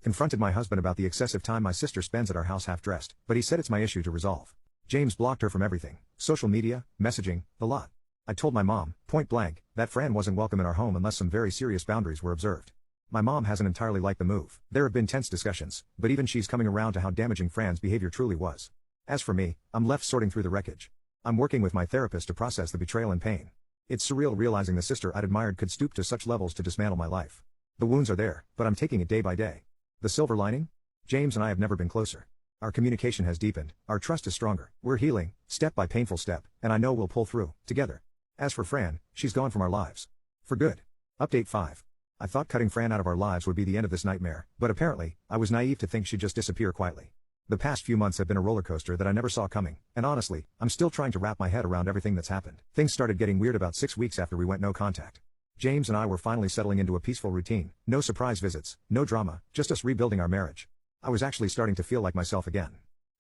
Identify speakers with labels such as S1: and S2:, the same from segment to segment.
S1: Confronted my husband about the excessive time my sister spends at our house half-dressed, but he said it's my issue to resolve. James blocked her from everything, social media, messaging, the lot. I told my mom, point blank, that Fran wasn't welcome in our home unless some very serious boundaries were observed. My mom hasn't entirely liked the move. There have been tense discussions, but even she's coming around to how damaging Fran's behavior truly was. As for me, I'm left sorting through the wreckage. I'm working with my therapist to process the betrayal and pain. It's surreal realizing the sister I'd admired could stoop to such levels to dismantle my life. The wounds are there, but I'm taking it day by day. The silver lining? James and I have never been closer. Our communication has deepened, our trust is stronger, we're healing, step by painful step, and I know we'll pull through, together. As for Fran, she's gone from our lives. For good. Update 5. I thought cutting Fran out of our lives would be the end of this nightmare, but apparently, I was naive to think she'd just disappear quietly. The past few months have been a roller coaster that I never saw coming, and honestly, I'm still trying to wrap my head around everything that's happened. Things started getting weird about 6 weeks after we went no contact. James and I were finally settling into a peaceful routine, no surprise visits, no drama, just us rebuilding our marriage. I was actually starting to feel like myself again.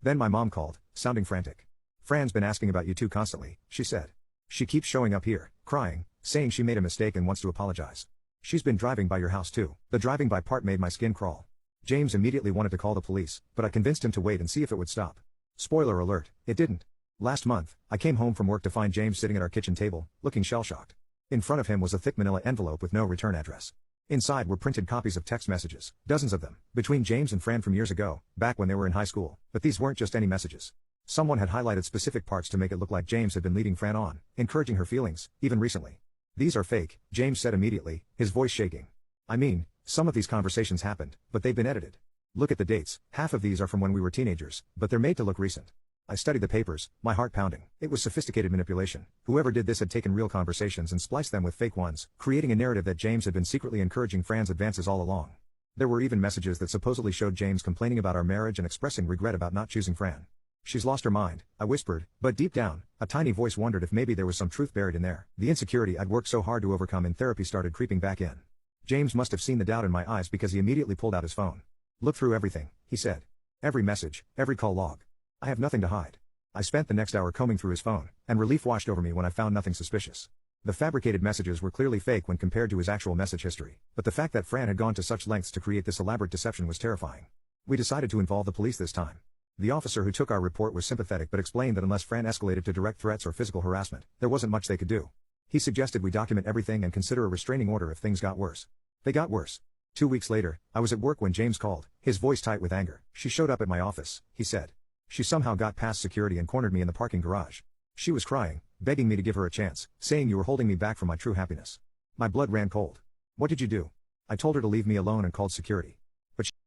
S1: Then my mom called, sounding frantic. Fran's been asking about you two constantly, she said. She keeps showing up here, crying, saying she made a mistake and wants to apologize. She's been driving by your house too. The driving by part made my skin crawl. James immediately wanted to call the police, but I convinced him to wait and see if it would stop. Spoiler alert, it didn't. Last month, I came home from work to find James sitting at our kitchen table, looking shell-shocked. In front of him was a thick manila envelope with no return address. Inside were printed copies of text messages, dozens of them, between James and Fran from years ago, back when they were in high school. But these weren't just any messages. Someone had highlighted specific parts to make it look like James had been leading Fran on, encouraging her feelings, even recently. These are fake, James said immediately, his voice shaking. I mean, some of these conversations happened, but they've been edited. Look at the dates, half of these are from when we were teenagers, but they're made to look recent. I studied the papers, my heart pounding. It was sophisticated manipulation. Whoever did this had taken real conversations and spliced them with fake ones, creating a narrative that James had been secretly encouraging Fran's advances all along. There were even messages that supposedly showed James complaining about our marriage and expressing regret about not choosing Fran. She's lost her mind, I whispered, but deep down, a tiny voice wondered if maybe there was some truth buried in there. The insecurity I'd worked so hard to overcome in therapy started creeping back in. James must have seen the doubt in my eyes because he immediately pulled out his phone. Look through everything, he said. Every message, every call log. I have nothing to hide. I spent the next hour combing through his phone, and relief washed over me when I found nothing suspicious. The fabricated messages were clearly fake when compared to his actual message history, but the fact that Fran had gone to such lengths to create this elaborate deception was terrifying. We decided to involve the police this time. The officer who took our report was sympathetic but explained that unless Fran escalated to direct threats or physical harassment, there wasn't much they could do. He suggested we document everything and consider a restraining order if things got worse. They got worse. 2 weeks later, I was at work when James called, his voice tight with anger. She showed up at my office, he said. She somehow got past security and cornered me in the parking garage. She was crying, begging me to give her a chance, saying you were holding me back from my true happiness. My blood ran cold. What did you do? I told her to leave me alone and called security. But